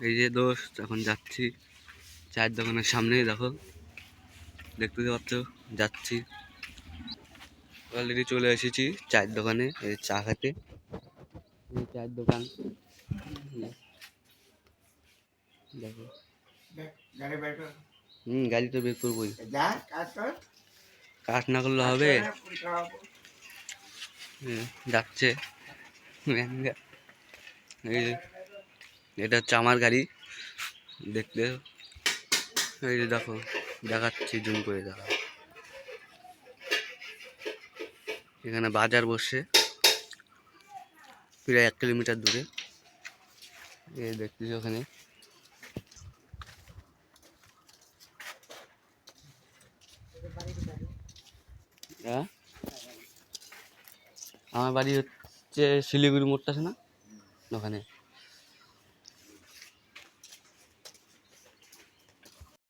এই যে দোস্ত এখন যাচ্ছি চায়ের দোকানের সামনেই, দেখো দেখতে পাচ্ছ যাচ্ছি। অলরেডি চলে এসেছি চায়ের দোকানে, এই চা খেতে। এই চায়ের দোকান দেখো। গাড়ি তো বের করবোই, কাজ না করলে হবে। যাচ্ছে এই যে, এটা হচ্ছে আমার গাড়ি দেখতে। এই যে দেখো, দেখাচ্ছি জুম করে, দেখা এখানে বাজার বসে প্রায় 1 কিলোমিটার দূরে। এই দেখতেছি ওখানে আমার বাড়ি হচ্ছে শিলিগুড়ি মোড়টা আছে না, ওখানে।